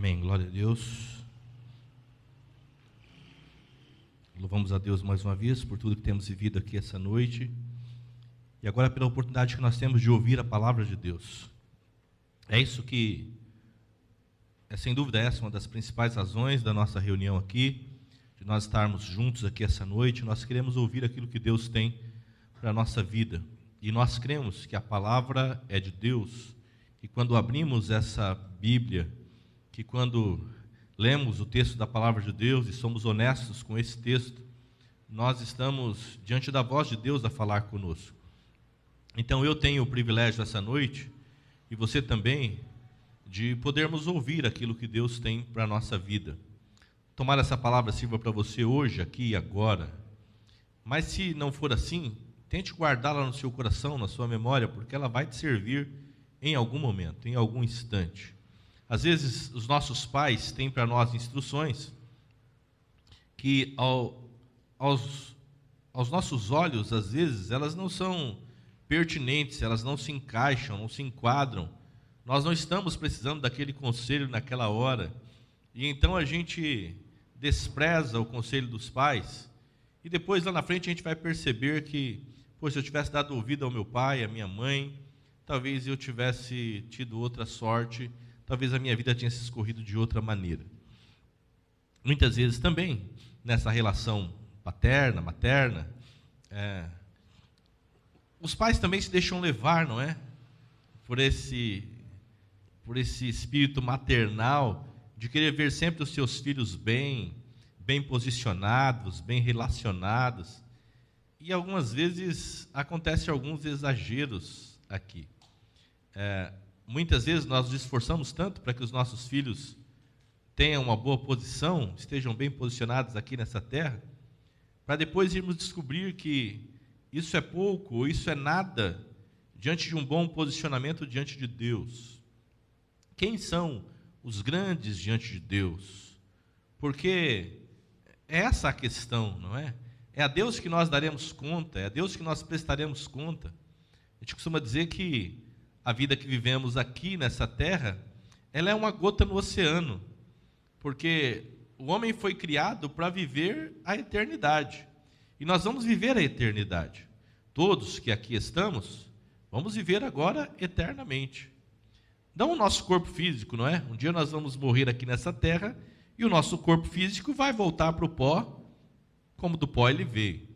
Amém, glória a Deus. Louvamos a Deus mais uma vez por tudo que temos vivido aqui essa noite. E agora pela oportunidade que nós temos de ouvir a palavra de Deus. É isso que, sem dúvida, essa é uma das principais razões da nossa reunião aqui, de nós estarmos juntos aqui essa noite. Nós queremos ouvir aquilo que Deus tem para a nossa vida. E nós cremos que a palavra é de Deus. E quando abrimos essa Bíblia, que quando lemos o texto da palavra de Deus e somos honestos com esse texto, nós estamos diante da voz de Deus a falar conosco. Então eu tenho o privilégio essa noite, e você também, de podermos ouvir aquilo que Deus tem para a nossa vida. Tomara essa palavra sirva para você hoje, aqui e agora. Mas se não for assim, tente guardá-la no seu coração, na sua memória, porque ela vai te servir em algum momento, em algum instante. Às vezes, os nossos pais têm para nós instruções que, aos nossos olhos, às vezes, elas não são pertinentes, elas não se encaixam, não se enquadram. Nós não estamos precisando daquele conselho naquela hora. E então a gente despreza o conselho dos pais. E depois, lá na frente, a gente vai perceber que, se eu tivesse dado ouvido ao meu pai, à minha mãe, talvez eu tivesse tido outra sorte, talvez a minha vida tinha se escorrido de outra maneira. Muitas vezes também, nessa relação paterna, materna, os pais também se deixam levar, não é? Por esse espírito maternal, de querer ver sempre os seus filhos bem posicionados, bem relacionados. E algumas vezes acontecem alguns exageros aqui. Muitas vezes nós nos esforçamos tanto para que os nossos filhos tenham uma boa posição, estejam bem posicionados aqui nessa terra, para depois irmos descobrir que isso é pouco, ou isso é nada, diante de um bom posicionamento diante de Deus. Quem são os grandes diante de Deus? Porque é essa a questão, não é? É a Deus que nós daremos conta, é a Deus que nós prestaremos conta. A gente costuma dizer que a vida que vivemos aqui nessa terra, ela é uma gota no oceano, porque o homem foi criado para viver a eternidade, e nós vamos viver a eternidade. Todos que aqui estamos, vamos viver agora eternamente. Não o nosso corpo físico, não é? Um dia nós vamos morrer aqui nessa terra, e o nosso corpo físico vai voltar para o pó, como do pó ele veio.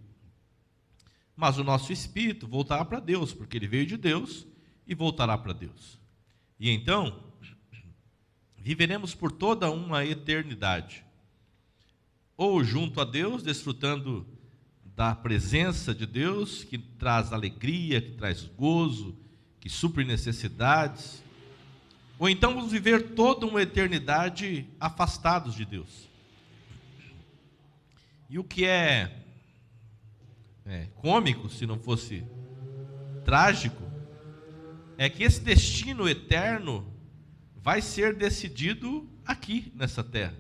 Mas o nosso espírito voltará para Deus, porque ele veio de Deus, e voltará para Deus. E então, viveremos por toda uma eternidade, ou junto a Deus, desfrutando da presença de Deus, que traz alegria, que traz gozo, que supre necessidades, ou então vamos viver toda uma eternidade afastados de Deus. E o que é cômico, se não fosse trágico, é que esse destino eterno vai ser decidido aqui nessa terra.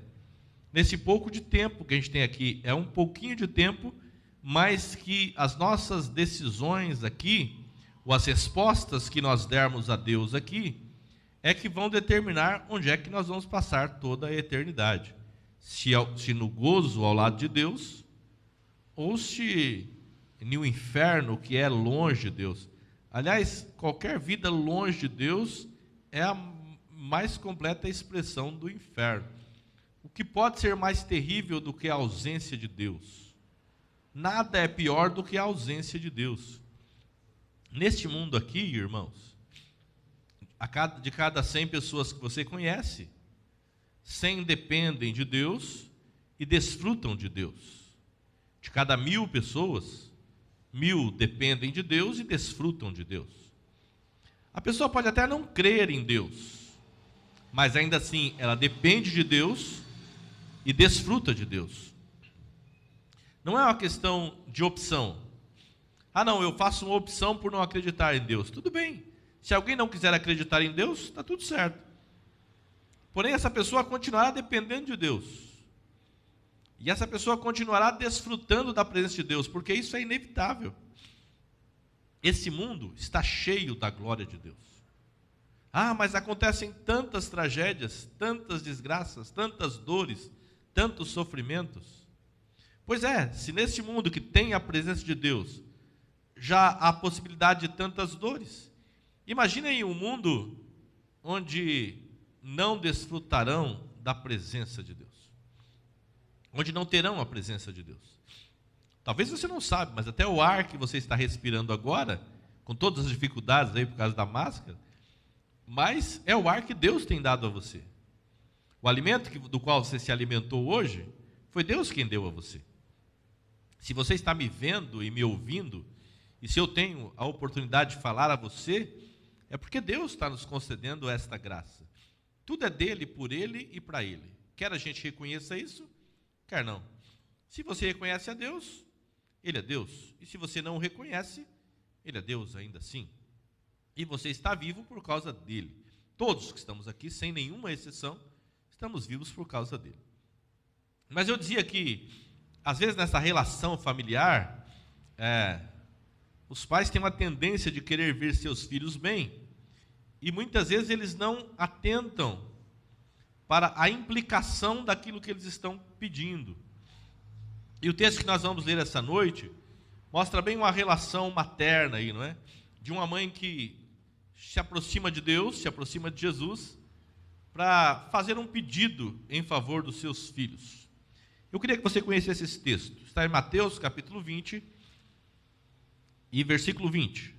Nesse pouco de tempo que a gente tem aqui, é um pouquinho de tempo, mas que as nossas decisões aqui, ou as respostas que nós dermos a Deus aqui, é que vão determinar onde é que nós vamos passar toda a eternidade. Se no gozo ao lado de Deus, ou se no inferno, que é longe de Deus. Aliás, qualquer vida longe de Deus é a mais completa expressão do inferno. O que pode ser mais terrível do que a ausência de Deus? Nada é pior do que a ausência de Deus. Neste mundo aqui, irmãos, de cada 100 pessoas que você conhece, 100 dependem de Deus e desfrutam de Deus. De cada 1000 pessoas, 1000 dependem de Deus e desfrutam de Deus. A pessoa pode até não crer em Deus, mas ainda assim ela depende de Deus e desfruta de Deus. Não é uma questão de opção. Não, eu faço uma opção por não acreditar em Deus. Tudo bem. Se alguém não quiser acreditar em Deus, está tudo certo. Porém, essa pessoa continuará dependendo de Deus. E essa pessoa continuará desfrutando da presença de Deus, porque isso é inevitável. Esse mundo está cheio da glória de Deus. Ah, mas acontecem tantas tragédias, tantas desgraças, tantas dores, tantos sofrimentos. Pois é, se neste mundo que tem a presença de Deus, já há possibilidade de tantas dores, imaginem um mundo onde não desfrutarão da presença de Deus, onde não terão a presença de Deus. Talvez você não sabe, mas até o ar que você está respirando agora, com todas as dificuldades aí por causa da máscara, mas é o ar que Deus tem dado a você. O alimento do qual você se alimentou hoje, foi Deus quem deu a você. Se você está me vendo e me ouvindo, e se eu tenho a oportunidade de falar a você, é porque Deus está nos concedendo esta graça. Tudo é dele, por ele e para ele. Quer a gente reconheça isso, quer não. Se você reconhece a Deus, ele é Deus. E se você não o reconhece, ele é Deus ainda assim. E você está vivo por causa dele. Todos que estamos aqui, sem nenhuma exceção, estamos vivos por causa dele. Mas eu dizia que, às vezes nessa relação familiar, os pais têm uma tendência de querer ver seus filhos bem. E muitas vezes eles não atentam para a implicação daquilo que eles estão pedindo. E o texto que nós vamos ler essa noite mostra bem uma relação materna aí, não é? De uma mãe que se aproxima de Deus, se aproxima de Jesus, para fazer um pedido em favor dos seus filhos. Eu queria que você conhecesse esse texto. Está em Mateus capítulo 20 e versículo 20.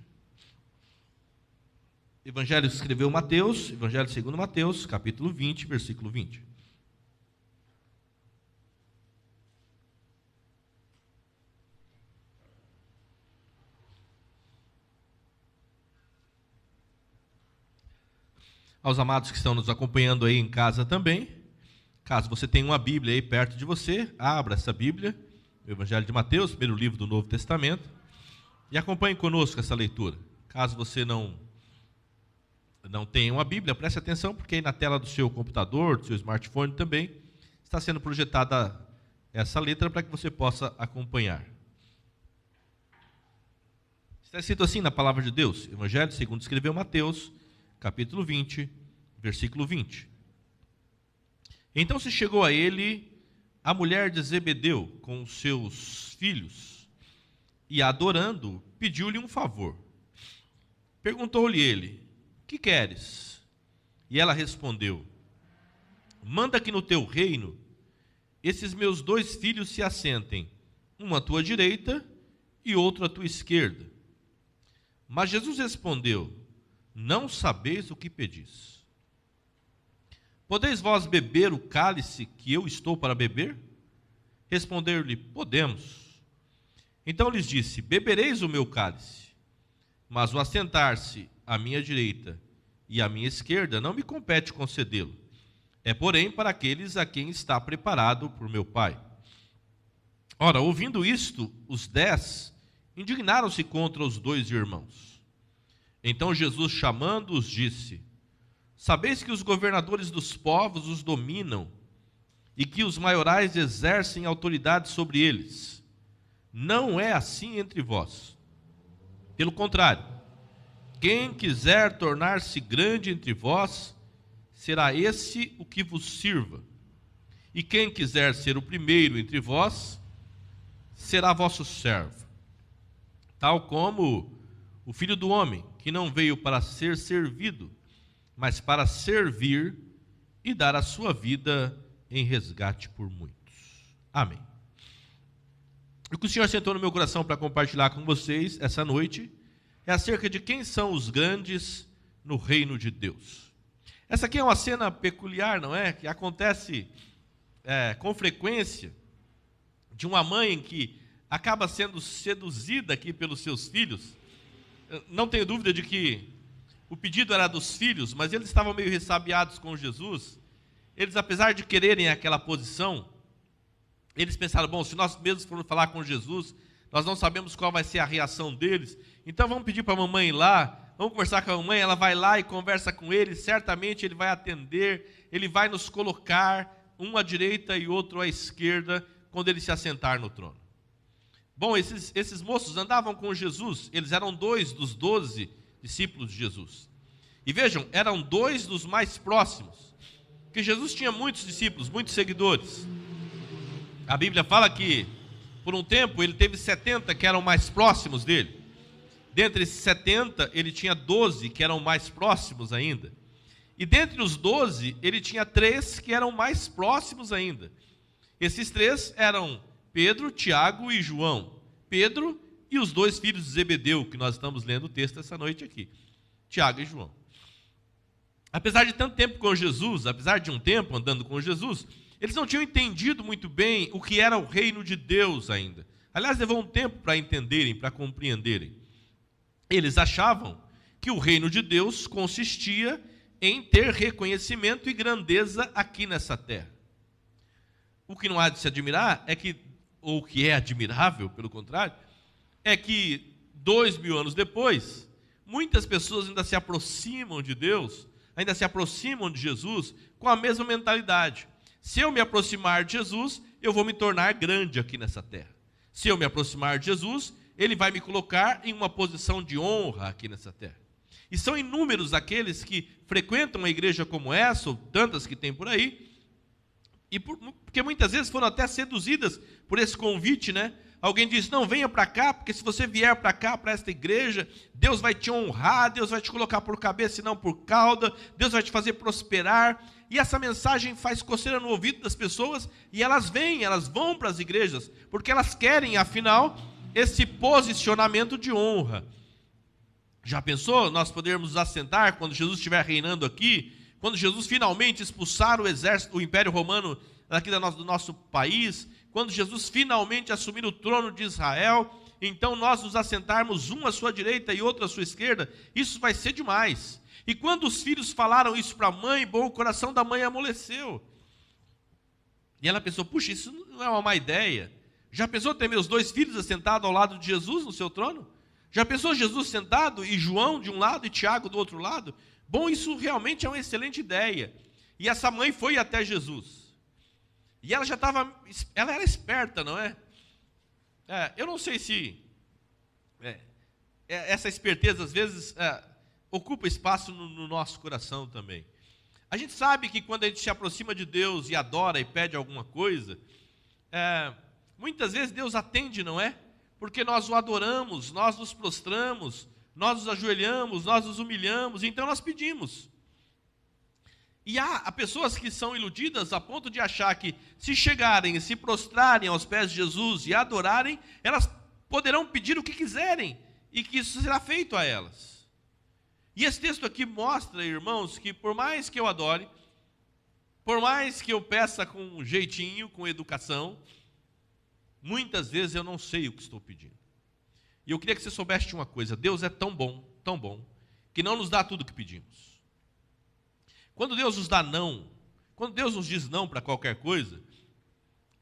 Evangelho que escreveu Mateus, Evangelho segundo Mateus, capítulo 20, versículo 20. Aos amados que estão nos acompanhando aí em casa também, caso você tenha uma Bíblia aí perto de você, abra essa Bíblia, o Evangelho de Mateus, primeiro livro do Novo Testamento, e acompanhe conosco essa leitura. Caso você não tenha uma Bíblia, preste atenção, porque aí na tela do seu computador, do seu smartphone também, está sendo projetada essa letra para que você possa acompanhar. Está escrito assim na palavra de Deus, Evangelho segundo escreveu Mateus, capítulo 20, versículo 20. Então se chegou a ele a mulher de Zebedeu com os seus filhos, e adorando, pediu-lhe um favor. Perguntou-lhe ele: que queres? E ela respondeu: manda que no teu reino esses meus 2 filhos se assentem, um à tua direita e outro à tua esquerda. Mas Jesus respondeu: não sabeis o que pedis. Podeis vós beber o cálice que eu estou para beber? Responder-lhe: podemos. Então lhes disse: bebereis o meu cálice, mas o assentar-se à minha direita e à minha esquerda não me compete concedê-lo. É, porém, para aqueles a quem está preparado por meu Pai. Ora, ouvindo isto, os 10 indignaram-se contra os 2 irmãos. Então Jesus, chamando-os, disse: sabeis que os governadores dos povos os dominam e que os maiorais exercem autoridade sobre eles. Não é assim entre vós. Pelo contrário, quem quiser tornar-se grande entre vós, será esse o que vos sirva. E quem quiser ser o primeiro entre vós, será vosso servo. Tal como o Filho do Homem, que não veio para ser servido, mas para servir e dar a sua vida em resgate por muitos. Amém. O que o Senhor sentou no meu coração para compartilhar com vocês essa noite é acerca de quem são os grandes no reino de Deus. Essa aqui é uma cena peculiar, não é? Que acontece com frequência, de uma mãe que acaba sendo seduzida aqui pelos seus filhos. Não tenho dúvida de que o pedido era dos filhos, mas eles estavam meio ressabiados com Jesus. Eles, apesar de quererem aquela posição, eles pensaram: bom, se nós mesmos formos falar com Jesus, nós não sabemos qual vai ser a reação deles, então vamos pedir para a mamãe ir lá, vamos conversar com a mamãe, ela vai lá e conversa com ele, certamente ele vai atender, ele vai nos colocar, um à direita e outro à esquerda, quando ele se assentar no trono. Bom, esses moços andavam com Jesus, eles eram 2 dos 12 discípulos de Jesus. E vejam, eram dois dos mais próximos, porque Jesus tinha muitos discípulos, muitos seguidores. A Bíblia fala que, por um tempo, ele teve 70 que eram mais próximos dele. Dentre esses 70, ele tinha 12 que eram mais próximos ainda. E dentre os 12, ele tinha 3 que eram mais próximos ainda. Esses 3 eram Pedro, Tiago e João. Pedro e os 2 filhos de Zebedeu, que nós estamos lendo o texto essa noite aqui. Tiago e João. Apesar de tanto tempo com Jesus, apesar de um tempo andando com Jesus, eles não tinham entendido muito bem o que era o reino de Deus ainda. Aliás, levou um tempo para entenderem, para compreenderem. Eles achavam que o reino de Deus consistia em ter reconhecimento e grandeza aqui nessa terra. O que não há de se admirar é que, ou o que é admirável, pelo contrário, é que 2000 anos depois, muitas pessoas ainda se aproximam de Deus, ainda se aproximam de Jesus com a mesma mentalidade. Se eu me aproximar de Jesus, eu vou me tornar grande aqui nessa terra. Se eu me aproximar de Jesus, Ele vai me colocar em uma posição de honra aqui nessa terra. E são inúmeros aqueles que frequentam uma igreja como essa, ou tantas que tem por aí, porque muitas vezes foram até seduzidas por esse convite, né? Alguém diz, não, venha para cá, porque se você vier para cá, para esta igreja, Deus vai te honrar, Deus vai te colocar por cabeça e não por cauda, Deus vai te fazer prosperar. E essa mensagem faz coceira no ouvido das pessoas, e elas vão para as igrejas, porque elas querem, afinal, esse posicionamento de honra. Já pensou nós podermos nos assentar quando Jesus estiver reinando aqui, quando Jesus finalmente expulsar o exército, o Império Romano daqui do nosso país, quando Jesus finalmente assumir o trono de Israel, então nós nos assentarmos um à sua direita e outro à sua esquerda, isso vai ser demais. E quando os filhos falaram isso para a mãe, bom, o coração da mãe amoleceu. E ela pensou, puxa, isso não é uma má ideia. Já pensou ter meus 2 filhos assentados ao lado de Jesus no seu trono? Já pensou Jesus sentado e João de um lado e Tiago do outro lado? Bom, isso realmente é uma excelente ideia. E essa mãe foi até Jesus. E ela ela era esperta, não é? Eu não sei se essa esperteza às vezes ocupa espaço no nosso coração também. A gente sabe que quando a gente se aproxima de Deus e adora e pede alguma coisa, muitas vezes Deus atende, não é? Porque nós o adoramos, nós nos prostramos, nós nos ajoelhamos, nós nos humilhamos, então nós pedimos. E há pessoas que são iludidas a ponto de achar que se chegarem e se prostrarem aos pés de Jesus e adorarem, elas poderão pedir o que quiserem e que isso será feito a elas. E esse texto aqui mostra, irmãos, que por mais que eu adore, por mais que eu peça com jeitinho, com educação, muitas vezes eu não sei o que estou pedindo. E eu queria que você soubesse de uma coisa, Deus é tão bom, que não nos dá tudo o que pedimos. Quando Deus nos dá não, quando Deus nos diz não para qualquer coisa,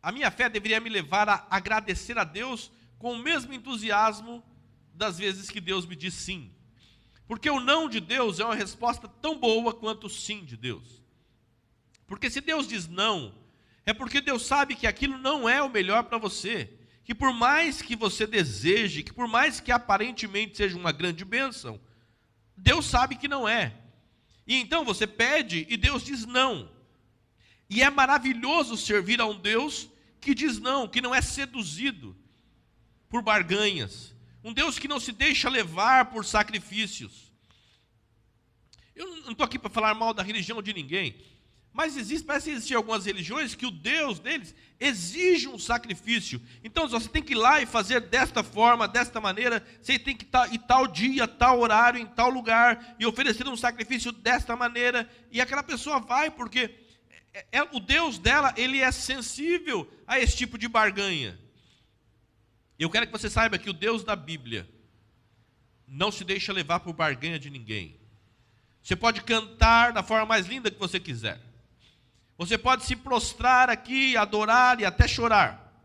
a minha fé deveria me levar a agradecer a Deus com o mesmo entusiasmo das vezes que Deus me diz sim. Porque o não de Deus é uma resposta tão boa quanto o sim de Deus. Porque se Deus diz não, é porque Deus sabe que aquilo não é o melhor para você. Que por mais que você deseje, que por mais que aparentemente seja uma grande bênção, Deus sabe que não é. E então você pede e Deus diz não. E é maravilhoso servir a um Deus que diz não, que não é seduzido por barganhas. Um Deus que não se deixa levar por sacrifícios. Eu não estou aqui para falar mal da religião de ninguém, mas parece existir algumas religiões que o Deus deles exige um sacrifício. Então você tem que ir lá e fazer desta forma, desta maneira, você tem que estar em tal dia, tal horário, em tal lugar, e oferecer um sacrifício desta maneira, e aquela pessoa vai, porque o Deus dela, ele é sensível a esse tipo de barganha. Eu quero que você saiba que o Deus da Bíblia não se deixa levar por barganha de ninguém. Você pode cantar da forma mais linda que você quiser. Você pode se prostrar aqui, adorar e até chorar.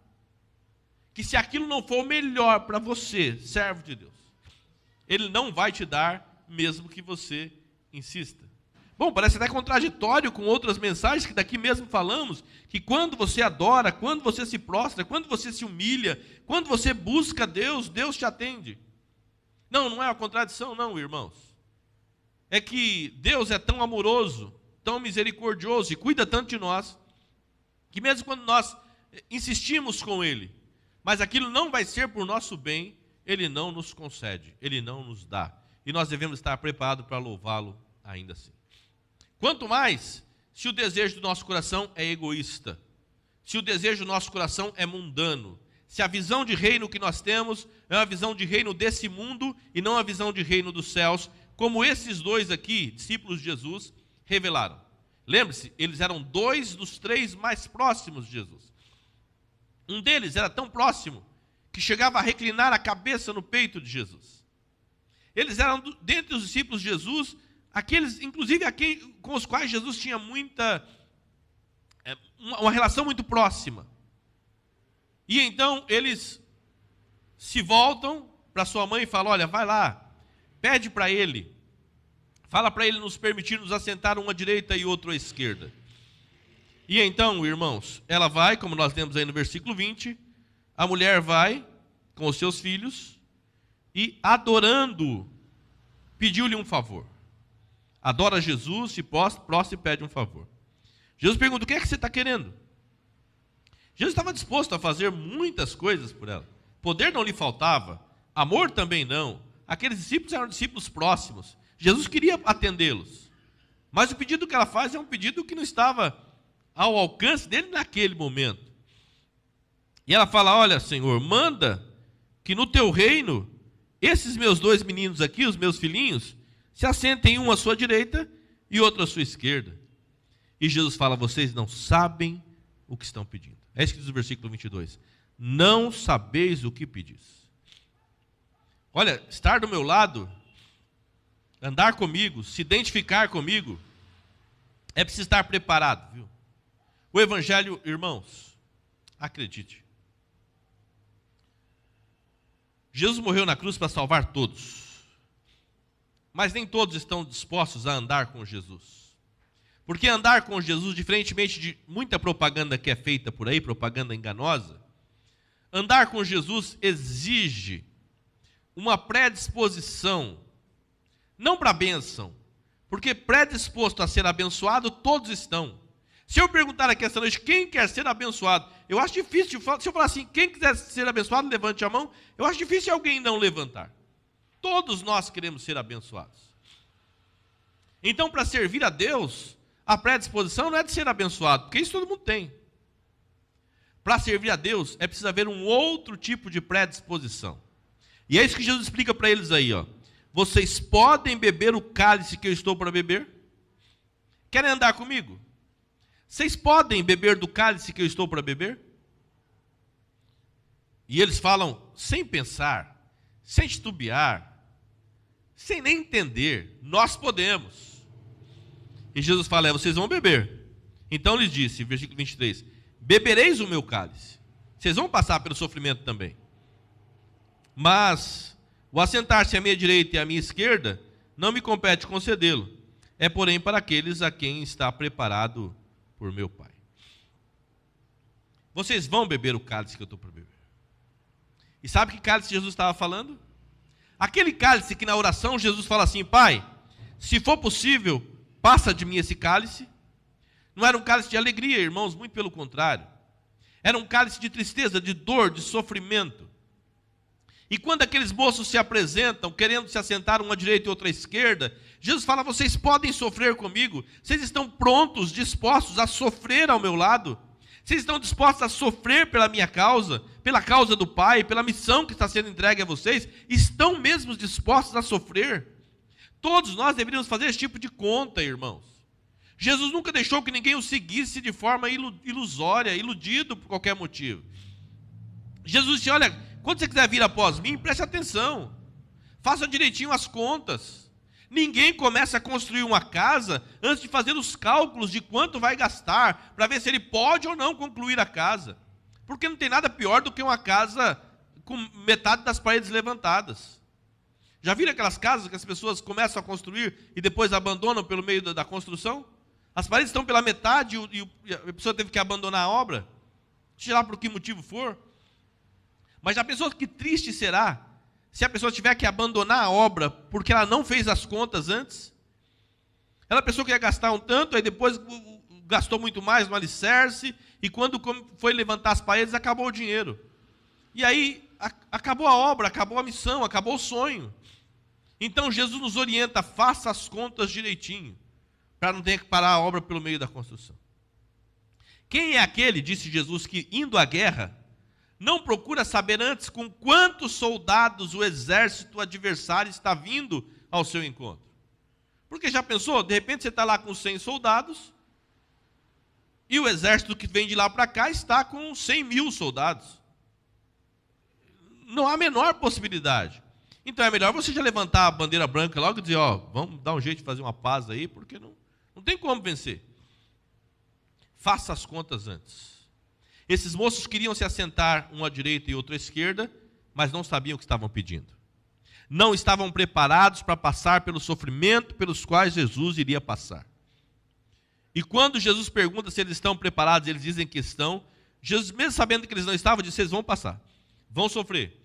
Que se aquilo não for o melhor para você, servo de Deus, Ele não vai te dar, mesmo que você insista. Bom, parece até contraditório com outras mensagens que daqui mesmo falamos, que quando você adora, quando você se prostra, quando você se humilha, quando você busca Deus, Deus te atende. Não é uma contradição não, irmãos. é que Deus é tão amoroso, tão misericordioso e cuida tanto de nós, que mesmo quando nós insistimos com Ele, mas aquilo não vai ser por nosso bem, Ele não nos concede, Ele não nos dá. E nós devemos estar preparados para louvá-lo ainda assim. Quanto mais, se o desejo do nosso coração é egoísta, se o desejo do nosso coração é mundano, se a visão de reino que nós temos é uma visão de reino desse mundo e não a visão de reino dos céus, como esses dois aqui, discípulos de Jesus, revelaram. Lembre-se, eles eram 2 dos 3 mais próximos de Jesus. Um deles era tão próximo que chegava a reclinar a cabeça no peito de Jesus. Eles eram, dentre os discípulos de Jesus, aqueles, inclusive, com os quais Jesus tinha uma relação muito próxima. E então eles se voltam para sua mãe e falam: olha, vai lá, pede para ele, fala para ele nos permitir nos assentar uma à direita e outra à esquerda. E então, irmãos, ela vai, como nós lemos aí no versículo 20, a mulher vai com os seus filhos e, adorando, pediu-lhe um favor. Adora Jesus, se prostra e pede um favor. Jesus pergunta: o que é que você está querendo? Jesus estava disposto a fazer muitas coisas por ela. Poder não lhe faltava, amor também não. Aqueles discípulos eram discípulos próximos. Jesus queria atendê-los. Mas o pedido que ela faz é um pedido que não estava ao alcance dele naquele momento. E ela fala: olha, Senhor, manda que no teu reino, esses meus 2 meninos aqui, os meus filhinhos, se assentem um à sua direita e outro à sua esquerda. E Jesus fala: vocês não sabem o que estão pedindo. É isso que diz o versículo 22. Não sabeis o que pedis. Olha, estar do meu lado, andar comigo, se identificar comigo, é preciso estar preparado, viu? O Evangelho, irmãos, acredite, Jesus morreu na cruz para salvar todos, mas nem todos estão dispostos a andar com Jesus. Porque andar com Jesus, diferentemente de muita propaganda que é feita por aí, propaganda enganosa, andar com Jesus exige uma predisposição, não para a bênção, porque predisposto a ser abençoado, todos estão. Se eu perguntar aqui essa noite, quem quer ser abençoado? Eu acho difícil, se eu falar assim, quem quiser ser abençoado, levante a mão, eu acho difícil alguém não levantar. Todos nós queremos ser abençoados. Então, para servir a Deus, a predisposição não é de ser abençoado, porque isso todo mundo tem. Para servir a Deus, é preciso haver um outro tipo de predisposição. E é isso que Jesus explica para eles aí, ó. Vocês podem beber o cálice que eu estou para beber? Querem andar comigo? Vocês podem beber do cálice que eu estou para beber? E eles falam sem pensar, sem titubear, sem nem entender: nós podemos. E Jesus fala: vocês vão beber. Então lhes disse, versículo 23, bebereis o meu cálice. Vocês vão passar pelo sofrimento também. Mas o assentar-se à minha direita e à minha esquerda não me compete concedê-lo. É, porém, para aqueles a quem está preparado por meu Pai. Vocês vão beber o cálice que eu estou para beber. E sabe que cálice Jesus estava falando? Aquele cálice que na oração Jesus fala assim: Pai, se for possível, passa de mim esse cálice. Não era um cálice de alegria, irmãos, muito pelo contrário. Era um cálice de tristeza, de dor, de sofrimento. E quando aqueles moços se apresentam, querendo se assentar uma à direita e outra à esquerda, Jesus fala: vocês podem sofrer comigo? Vocês estão prontos, dispostos a sofrer ao meu lado? Vocês estão dispostos a sofrer pela minha causa, pela causa do Pai, pela missão que está sendo entregue a vocês? Estão mesmo dispostos a sofrer? Todos nós deveríamos fazer esse tipo de conta, irmãos. Jesus nunca deixou que ninguém o seguisse de forma ilusória, iludido por qualquer motivo. Jesus disse: olha, quando você quiser vir após mim, preste atenção. Faça direitinho as contas. Ninguém começa a construir uma casa antes de fazer os cálculos de quanto vai gastar, para ver se ele pode ou não concluir a casa. Porque não tem nada pior do que uma casa com metade das paredes levantadas. Já viram aquelas casas que as pessoas começam a construir e depois abandonam pelo meio da construção? As paredes estão pela metade e a pessoa teve que abandonar a obra, seja lá por que motivo for. Mas já pensou que triste será se a pessoa tiver que abandonar a obra porque ela não fez as contas antes? Ela pensou que ia gastar um tanto, aí depois gastou muito mais no alicerce, e quando foi levantar as paredes, acabou o dinheiro. E aí, acabou a obra, acabou a missão, acabou o sonho. Então Jesus nos orienta, faça as contas direitinho, para não ter que parar a obra pelo meio da construção. Quem é aquele, disse Jesus, que indo à guerra, não procura saber antes com quantos soldados o exército adversário está vindo ao seu encontro? Porque já pensou, de repente você está lá com 100 soldados, e o exército que vem de lá para cá está com 100 mil soldados. Não há a menor possibilidade. Então é melhor você já levantar a bandeira branca logo e dizer, vamos dar um jeito de fazer uma paz aí, porque não tem como vencer. Faça as contas antes. Esses moços queriam se assentar, um à direita e outro à esquerda, mas não sabiam o que estavam pedindo. Não estavam preparados para passar pelo sofrimento pelos quais Jesus iria passar. E quando Jesus pergunta se eles estão preparados, eles dizem que estão. Jesus, mesmo sabendo que eles não estavam, disse, vocês vão passar, vão sofrer.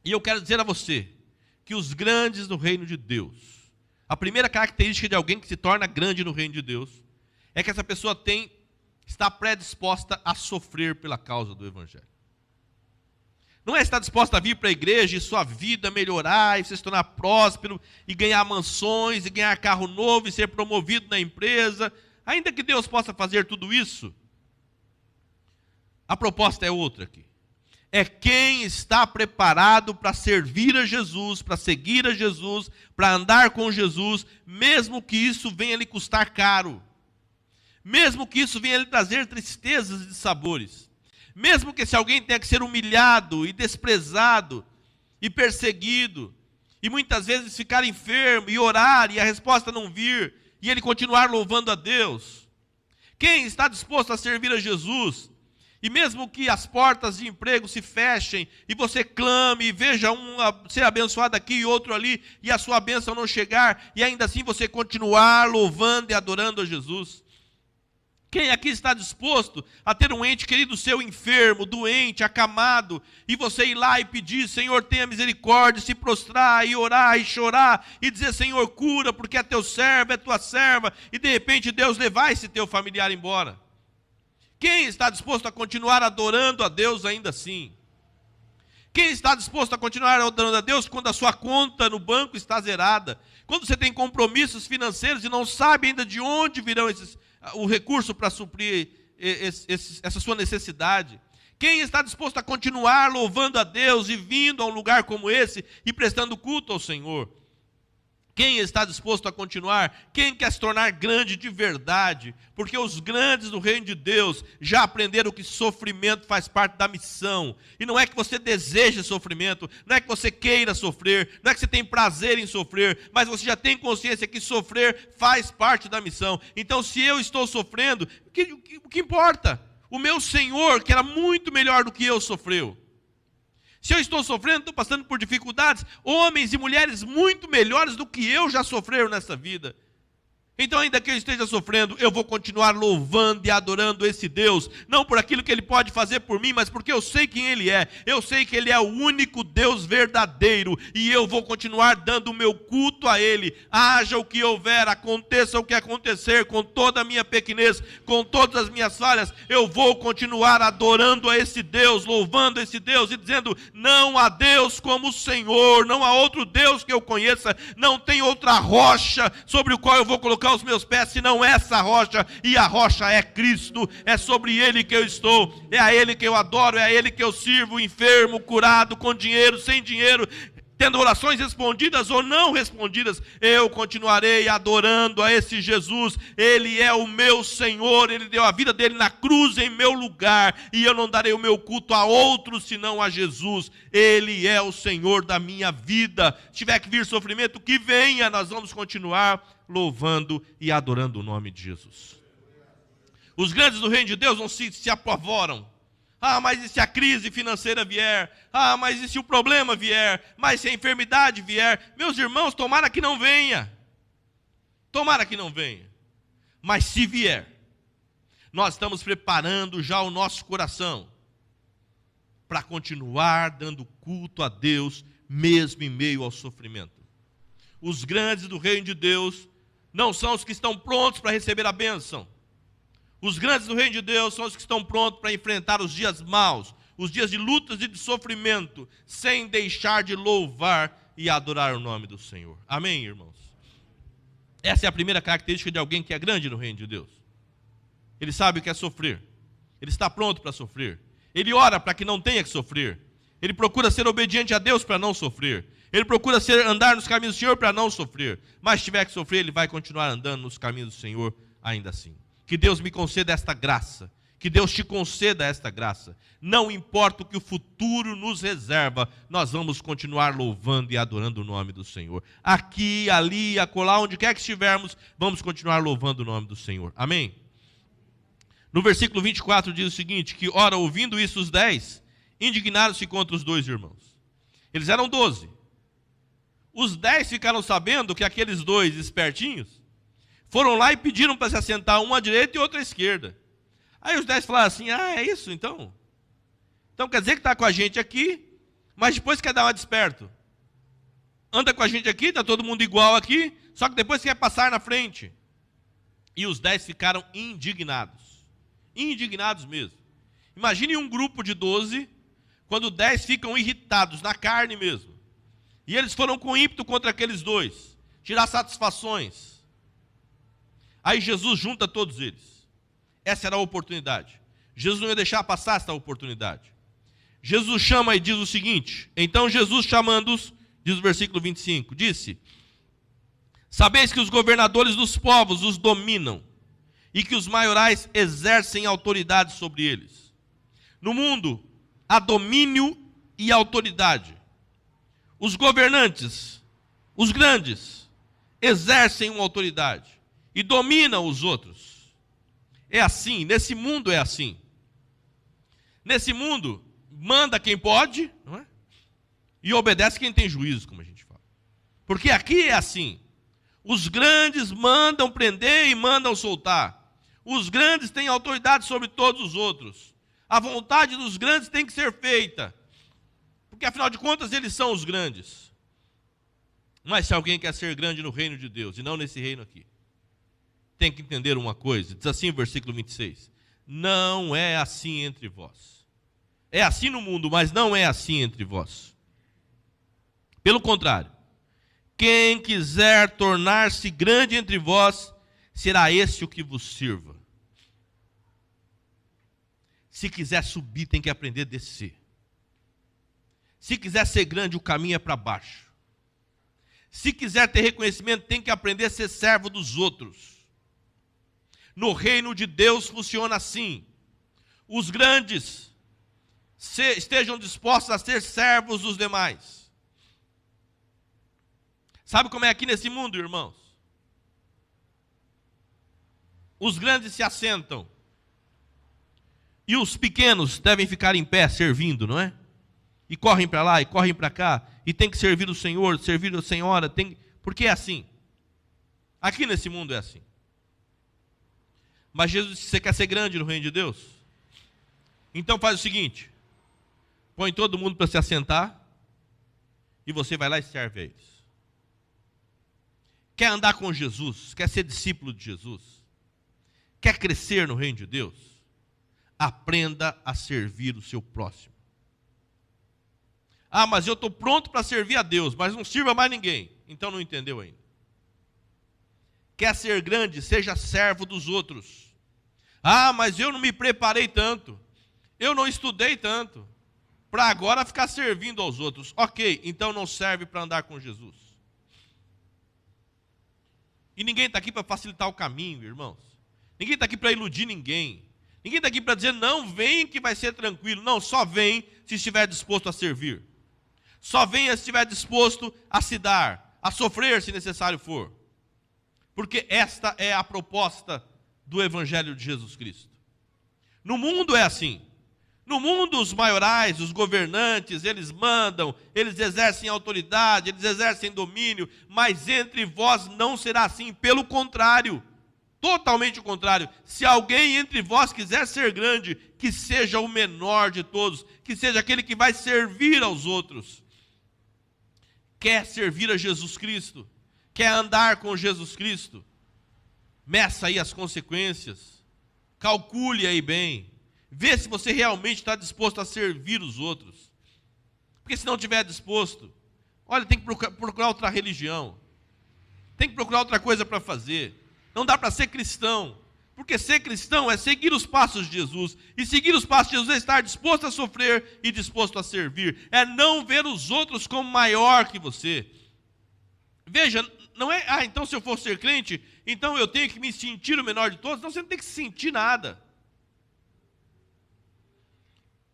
E eu quero dizer a você, que os grandes no reino de Deus, a primeira característica de alguém que se torna grande no reino de Deus, é que essa pessoa está predisposta a sofrer pela causa do Evangelho. Não é estar disposta a vir para a igreja e sua vida melhorar, e você se tornar próspero, e ganhar mansões, e ganhar carro novo, e ser promovido na empresa. Ainda que Deus possa fazer tudo isso, a proposta é outra aqui. É quem está preparado para servir a Jesus, para seguir a Jesus, para andar com Jesus, mesmo que isso venha lhe custar caro. Mesmo que isso venha lhe trazer tristezas e sabores. Mesmo que se alguém tenha que ser humilhado e desprezado e perseguido, e muitas vezes ficar enfermo e orar e a resposta não vir, e ele continuar louvando a Deus. Quem está disposto a servir a Jesus, e mesmo que as portas de emprego se fechem, e você clame, e veja um ser abençoado aqui e outro ali, e a sua bênção não chegar, e ainda assim você continuar louvando e adorando a Jesus. Quem aqui está disposto a ter um ente querido seu enfermo, doente, acamado, e você ir lá e pedir, Senhor, tenha misericórdia, se prostrar, e orar, e chorar, e dizer, Senhor, cura, porque é teu servo, é tua serva, e de repente Deus levar esse teu familiar embora? Quem está disposto a continuar adorando a Deus ainda assim? Quem está disposto a continuar adorando a Deus quando a sua conta no banco está zerada? Quando você tem compromissos financeiros e não sabe ainda de onde virão o recurso para suprir essa sua necessidade? Quem está disposto a continuar louvando a Deus e vindo a um lugar como esse e prestando culto ao Senhor? Quem está disposto a continuar? Quem quer se tornar grande de verdade? Porque os grandes do reino de Deus já aprenderam que sofrimento faz parte da missão. E não é que você deseje sofrimento, não é que você queira sofrer, não é que você tem prazer em sofrer, mas você já tem consciência que sofrer faz parte da missão. Então, se eu estou sofrendo, o que importa? O meu Senhor, que era muito melhor do que eu, sofreu. Se eu estou sofrendo, estou passando por dificuldades, homens e mulheres muito melhores do que eu já sofreram nessa vida. Então, ainda que eu esteja sofrendo, eu vou continuar louvando e adorando esse Deus, não por aquilo que Ele pode fazer por mim, mas porque eu sei quem Ele é. Eu sei que Ele é o único Deus verdadeiro, e eu vou continuar dando o meu culto a Ele. Haja o que houver, aconteça o que acontecer, com toda a minha pequenez, com todas as minhas falhas, eu vou continuar adorando a esse Deus, louvando esse Deus e dizendo, não há Deus como o Senhor, não há outro Deus que eu conheça, não tem outra rocha sobre o qual eu vou colocar os meus pés, senão essa rocha, e a rocha é Cristo, é sobre Ele que eu estou, é a Ele que eu adoro, é a Ele que eu sirvo, enfermo, curado, com dinheiro, sem dinheiro, tendo orações respondidas ou não respondidas, eu continuarei adorando a esse Jesus. Ele é o meu Senhor, Ele deu a vida dele na cruz em meu lugar, e eu não darei o meu culto a outro senão a Jesus. Ele é o Senhor da minha vida. Se tiver que vir sofrimento, que venha, nós vamos continuar louvando e adorando o nome de Jesus. Os grandes do reino de Deus não se apavoram. Mas e se a crise financeira vier? Mas e se o problema vier? Mas se a enfermidade vier? Meus irmãos, tomara que não venha. Tomara que não venha. Mas se vier, nós estamos preparando já o nosso coração para continuar dando culto a Deus, mesmo em meio ao sofrimento. Os grandes do reino de Deus não são os que estão prontos para receber a bênção. Os grandes do reino de Deus são os que estão prontos para enfrentar os dias maus, os dias de lutas e de sofrimento, sem deixar de louvar e adorar o nome do Senhor. Amém, irmãos? Essa é a primeira característica de alguém que é grande no reino de Deus. Ele sabe o que é sofrer. Ele está pronto para sofrer. Ele ora para que não tenha que sofrer. Ele procura ser obediente a Deus para não sofrer. Ele procura andar nos caminhos do Senhor para não sofrer. Mas se tiver que sofrer, ele vai continuar andando nos caminhos do Senhor ainda assim. Que Deus me conceda esta graça. Que Deus te conceda esta graça. Não importa o que o futuro nos reserva, nós vamos continuar louvando e adorando o nome do Senhor. Aqui, ali, acolá, onde quer que estivermos, vamos continuar louvando o nome do Senhor. Amém? No versículo 24 diz o seguinte, que, ora, ouvindo isso os 10, indignaram-se contra os 2 irmãos. Eles eram 12. Os 10 ficaram sabendo que aqueles 2 espertinhos foram lá e pediram para se assentar, um à direita e outro à esquerda. Aí os 10 falaram assim, é isso então? Então quer dizer que está com a gente aqui, mas depois quer dar uma desperto. Anda com a gente aqui, está todo mundo igual aqui, só que depois quer passar na frente. E os 10 ficaram indignados. Indignados mesmo. Imagine um grupo de 12, quando 10 ficam irritados, na carne mesmo. E eles foram com ímpeto contra aqueles 2, tirar satisfações. Aí Jesus junta todos eles. Essa era a oportunidade. Jesus não ia deixar passar essa oportunidade. Jesus chama e diz o seguinte, então Jesus chamando-os, diz o versículo 25, disse, sabeis que os governadores dos povos os dominam, e que os maiorais exercem autoridade sobre eles. No mundo, há domínio e autoridade. Os governantes, os grandes, exercem uma autoridade e dominam os outros. É assim, nesse mundo é assim. Nesse mundo, manda quem pode, não é? E obedece quem tem juízo, como a gente fala. Porque aqui é assim. Os grandes mandam prender e mandam soltar. Os grandes têm autoridade sobre todos os outros. A vontade dos grandes tem que ser feita. Porque afinal de contas eles são os grandes. Mas se alguém quer ser grande no reino de Deus, e não nesse reino aqui, tem que entender uma coisa, diz assim o versículo 26, não é assim entre vós. É assim no mundo, mas não é assim entre vós. Pelo contrário, quem quiser tornar-se grande entre vós, será esse o que vos sirva. Se quiser subir, tem que aprender a descer. Se quiser ser grande, o caminho é para baixo. Se quiser ter reconhecimento, tem que aprender a ser servo dos outros. No reino de Deus funciona assim. Os grandes estejam dispostos a ser servos dos demais. Sabe como é aqui nesse mundo, irmãos? Os grandes se assentam. E os pequenos devem ficar em pé servindo, não é? E correm para lá e correm para cá. E tem que servir o Senhor, servir a Senhora. Porque é assim. Aqui nesse mundo é assim. Mas Jesus disse, você quer ser grande no reino de Deus? Então faz o seguinte, põe todo mundo para se assentar, e você vai lá e serve a eles. Quer andar com Jesus? Quer ser discípulo de Jesus? Quer crescer no reino de Deus? Aprenda a servir o seu próximo. Ah, mas eu estou pronto para servir a Deus, mas não sirva mais ninguém. Então não entendeu ainda. Quer ser grande? Seja servo dos outros. Ah, mas eu não me preparei tanto. Eu não estudei tanto. Para agora ficar servindo aos outros. Ok, então não serve para andar com Jesus. E ninguém está aqui para facilitar o caminho, irmãos. Ninguém está aqui para iludir ninguém. Ninguém está aqui para dizer, não, vem que vai ser tranquilo. Não, só vem se estiver disposto a servir. Só venha se estiver disposto a se dar, a sofrer se necessário for. Porque esta é a proposta do Evangelho de Jesus Cristo. No mundo é assim. No mundo os maiorais, os governantes, eles mandam, eles exercem autoridade, eles exercem domínio, mas entre vós não será assim, pelo contrário, totalmente o contrário. Se alguém entre vós quiser ser grande, que seja o menor de todos, que seja aquele que vai servir aos outros. Quer servir a Jesus Cristo? Quer andar com Jesus Cristo? Meça aí as consequências. Calcule aí bem. Vê se você realmente está disposto a servir os outros. Porque se não estiver disposto, olha, tem que procurar outra religião. Tem que procurar outra coisa para fazer. Não dá para ser cristão. Porque ser cristão é seguir os passos de Jesus. E seguir os passos de Jesus é estar disposto a sofrer e disposto a servir. É não ver os outros como maior que você. Veja, não é, então se eu for ser crente, então eu tenho que me sentir o menor de todos. Não, você não tem que se sentir nada.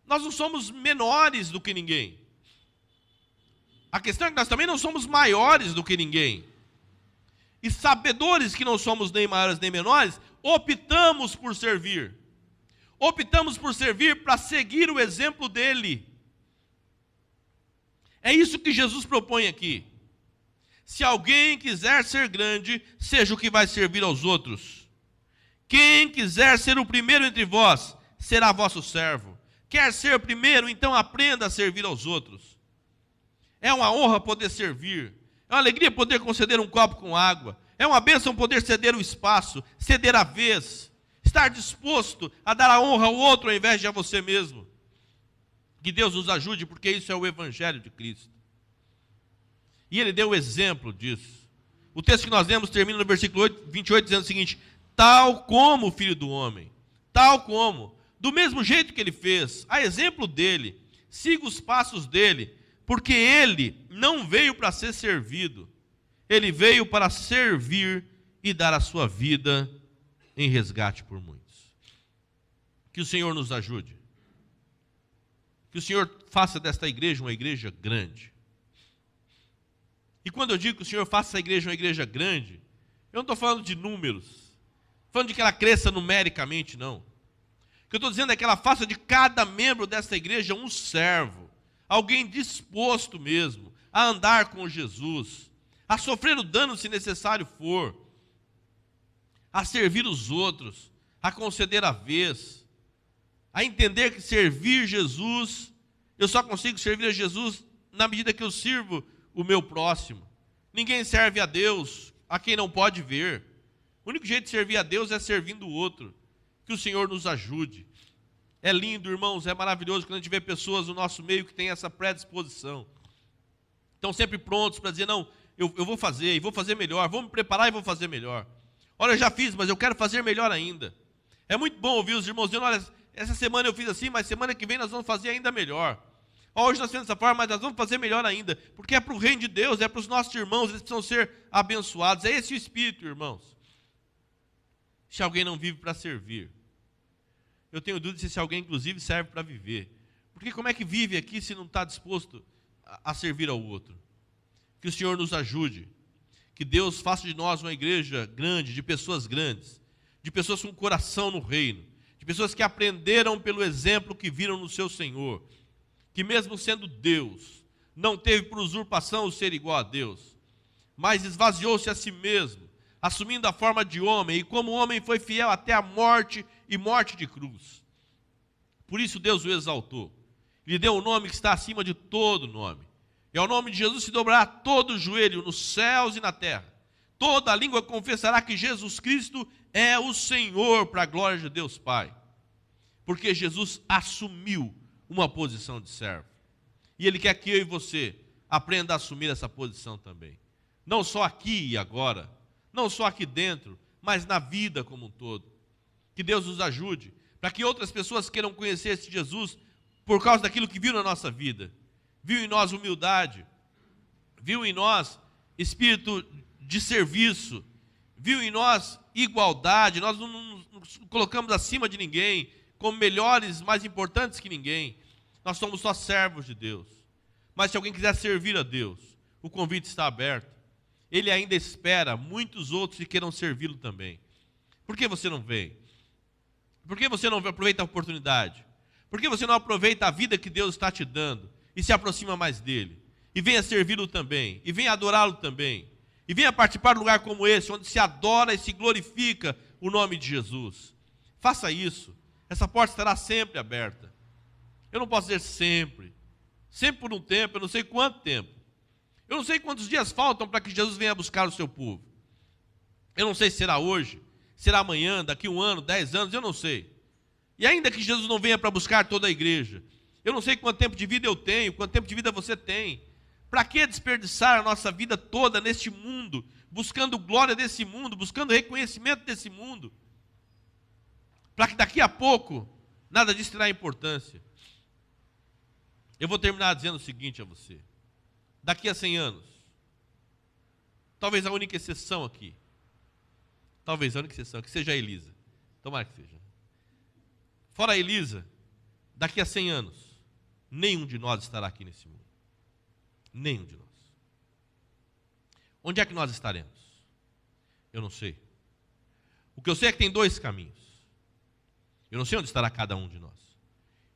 Nós não somos menores do que ninguém. A questão é que nós também não somos maiores do que ninguém. E sabedores que não somos nem maiores nem menores, optamos por servir. Optamos por servir para seguir o exemplo dele. É isso que Jesus propõe aqui. Se alguém quiser ser grande, seja o que vai servir aos outros. Quem quiser ser o primeiro entre vós, será vosso servo. Quer ser o primeiro, então aprenda a servir aos outros. É uma honra poder servir. É uma alegria poder conceder um copo com água. É uma bênção poder ceder o espaço, ceder a vez. Estar disposto a dar a honra ao outro ao invés de a você mesmo. Que Deus nos ajude, porque isso é o Evangelho de Cristo. E ele deu o exemplo disso. O texto que nós lemos termina no versículo 28, dizendo o seguinte: tal como o Filho do Homem, tal como, do mesmo jeito que ele fez, a exemplo dele, siga os passos dele, porque ele não veio para ser servido, ele veio para servir e dar a sua vida em resgate por muitos. Que o Senhor nos ajude. Que o Senhor faça desta igreja uma igreja grande. E quando eu digo que o Senhor faça essa igreja uma igreja grande, eu não estou falando de números, falando de que ela cresça numericamente, não. O que eu estou dizendo é que ela faça de cada membro dessa igreja um servo, alguém disposto mesmo a andar com Jesus, a sofrer o dano se necessário for, a servir os outros, a conceder a vez, a entender que servir Jesus, eu só consigo servir a Jesus na medida que eu sirvo o meu próximo. Ninguém serve a Deus a quem não pode ver. O único jeito de servir a Deus é servindo o outro. Que o Senhor nos ajude. É lindo, irmãos, é maravilhoso quando a gente vê pessoas no nosso meio que têm essa predisposição. Estão sempre prontos para dizer, não, eu vou fazer, e vou fazer melhor, vou me preparar e vou fazer melhor. Olha, eu já fiz, mas eu quero fazer melhor ainda. É muito bom ouvir os irmãos dizendo, olha, essa semana eu fiz assim, mas semana que vem nós vamos fazer ainda melhor. Hoje nós fizemos dessa forma, mas nós vamos fazer melhor ainda, porque é para o reino de Deus, é para os nossos irmãos, eles precisam ser abençoados. É esse o espírito, irmãos. Se alguém não vive para servir, eu tenho dúvida se alguém, inclusive, serve para viver. Porque como é que vive aqui se não está disposto a servir ao outro? Que o Senhor nos ajude, que Deus faça de nós uma igreja grande, de pessoas grandes, de pessoas com coração no reino, de pessoas que aprenderam pelo exemplo que viram no seu Senhor, que mesmo sendo Deus, não teve por usurpação o ser igual a Deus, mas esvaziou-se a si mesmo, assumindo a forma de homem, e como homem foi fiel até a morte e morte de cruz. Por isso Deus o exaltou, lhe deu um nome que está acima de todo nome, e ao nome de Jesus se dobrará todo o joelho nos céus e na terra, toda a língua confessará que Jesus Cristo é o Senhor, para a glória de Deus Pai, porque Jesus assumiu uma posição de servo. E Ele quer que eu e você aprenda a assumir essa posição também. Não só aqui e agora, não só aqui dentro, mas na vida como um todo. Que Deus nos ajude, para que outras pessoas queiram conhecer esse Jesus por causa daquilo que viu na nossa vida. Viu em nós humildade, viu em nós espírito de serviço, viu em nós igualdade. Nós não nos colocamos acima de ninguém, como melhores, mais importantes que ninguém. Nós somos só servos de Deus. Mas se alguém quiser servir a Deus, o convite está aberto. Ele ainda espera muitos outros que queiram servi-lo também. Por que você não vem? Por que você não aproveita a oportunidade? Por que você não aproveita a vida que Deus está te dando e se aproxima mais dele? E venha servi-lo também, e venha adorá-lo também. E venha participar de um lugar como esse, onde se adora e se glorifica o nome de Jesus. Faça isso. Essa porta estará sempre aberta. Eu não posso dizer sempre. Sempre por um tempo, eu não sei quanto tempo. Eu não sei quantos dias faltam para que Jesus venha buscar o seu povo. Eu não sei se será hoje, será amanhã, daqui 1 ano, 10 anos, eu não sei. E ainda que Jesus não venha para buscar toda a igreja, eu não sei quanto tempo de vida eu tenho, quanto tempo de vida você tem. Para que desperdiçar a nossa vida toda neste mundo, buscando glória desse mundo, buscando reconhecimento desse mundo, para que daqui a pouco nada disso terá importância? Eu vou terminar dizendo o seguinte a você: daqui a 100 anos, talvez a única exceção aqui, seja a Elisa. Tomara que seja. Fora a Elisa, daqui a 100 anos, nenhum de nós estará aqui nesse mundo. Nenhum de nós. Onde é que nós estaremos? Eu não sei. O que eu sei é que tem 2 caminhos. Eu não sei onde estará cada um de nós.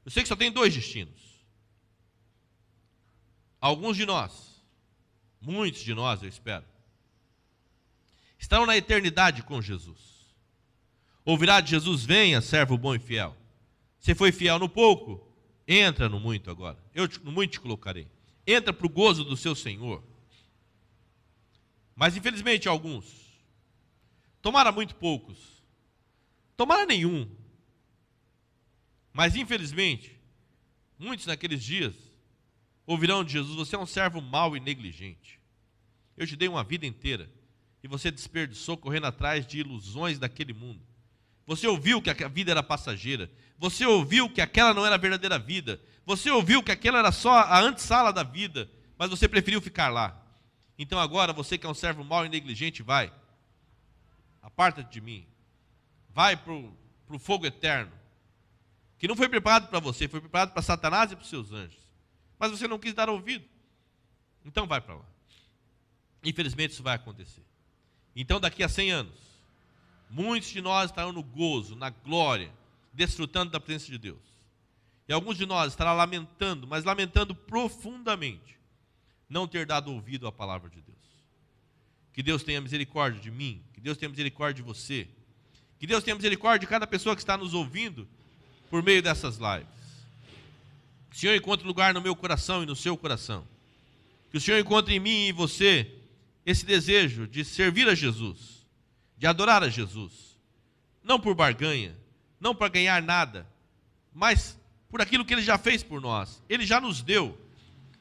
Eu sei que só tem 2 destinos. Alguns de nós, muitos de nós, eu espero, estarão na eternidade com Jesus. Ouvirá de Jesus: venha, servo bom e fiel. Você foi fiel no pouco, entra no muito agora. Eu no muito te colocarei. Entra para o gozo do seu Senhor. Mas infelizmente alguns, tomara muito poucos, tomara nenhum, mas infelizmente, muitos naqueles dias ouvirão de Jesus: você é um servo mau e negligente. Eu te dei uma vida inteira e você desperdiçou correndo atrás de ilusões daquele mundo. Você ouviu que a vida era passageira. Você ouviu que aquela não era a verdadeira vida. Você ouviu que aquela era só a antessala da vida, mas você preferiu ficar lá. Então agora, você que é um servo mau e negligente, vai. Aparta-te de mim. Vai para o fogo eterno, que não foi preparado para você, foi preparado para Satanás e para os seus anjos. Mas você não quis dar ouvido. Então vai para lá. Infelizmente isso vai acontecer. Então daqui a 100 anos, muitos de nós estarão no gozo, na glória, desfrutando da presença de Deus. E alguns de nós estarão lamentando, mas lamentando profundamente, não ter dado ouvido à palavra de Deus. Que Deus tenha misericórdia de mim, que Deus tenha misericórdia de você, que Deus tenha misericórdia de cada pessoa que está nos ouvindo por meio dessas lives. Que o Senhor encontre lugar no meu coração e no seu coração. Que o Senhor encontre em mim e em você esse desejo de servir a Jesus, de adorar a Jesus, não por barganha, não para ganhar nada, mas por aquilo que Ele já fez por nós. Ele já nos deu.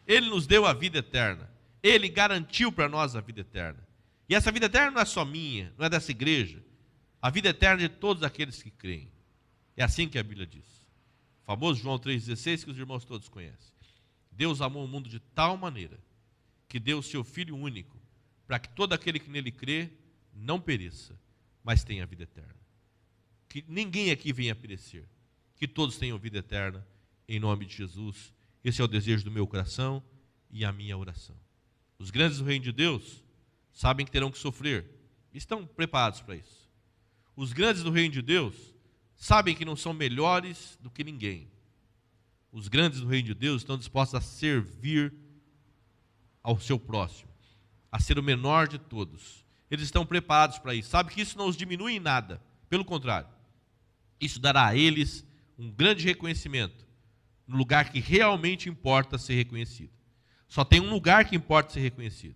Ele nos deu a vida eterna. Ele garantiu para nós a vida eterna. E essa vida eterna não é só minha, não é dessa igreja. A vida eterna é de todos aqueles que creem. É assim que a Bíblia diz. O famoso João 3,16, que os irmãos todos conhecem. Deus amou o mundo de tal maneira que deu o seu Filho único, para que todo aquele que nele crê não pereça, mas tenha a vida eterna. Que ninguém aqui venha a perecer. Que todos tenham vida eterna, em nome de Jesus. Esse é o desejo do meu coração e a minha oração. Os grandes do reino de Deus sabem que terão que sofrer, estão preparados para isso. Os grandes do reino de Deus sabem que não são melhores do que ninguém. Os grandes do reino de Deus estão dispostos a servir ao seu próximo, a ser o menor de todos. Eles estão preparados para isso. Sabe que isso não os diminui em nada. Pelo contrário, isso dará a eles um grande reconhecimento no lugar que realmente importa ser reconhecido. Só tem um lugar que importa ser reconhecido,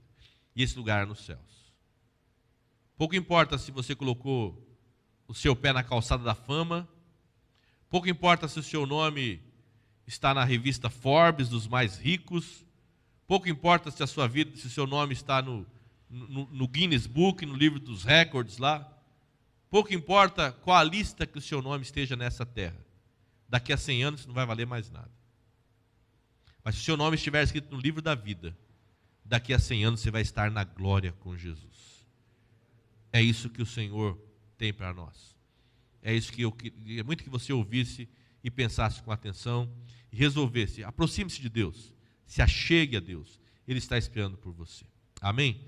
e esse lugar é nos céus. Pouco importa se você colocou o seu pé na calçada da fama, pouco importa se o seu nome está na revista Forbes dos mais ricos, pouco importa se a sua vida, se o seu nome está no Guinness Book, no livro dos recordes lá. Pouco importa qual a lista que o seu nome esteja nessa terra. Daqui a 100 anos isso não vai valer mais nada. Mas se o seu nome estiver escrito no livro da vida, daqui a 100 anos você vai estar na glória com Jesus. É isso que o Senhor tem para nós. É isso que eu queria muito que você ouvisse e pensasse com atenção e resolvesse. Aproxime-se de Deus, se achegue a Deus. Ele está esperando por você. Amém?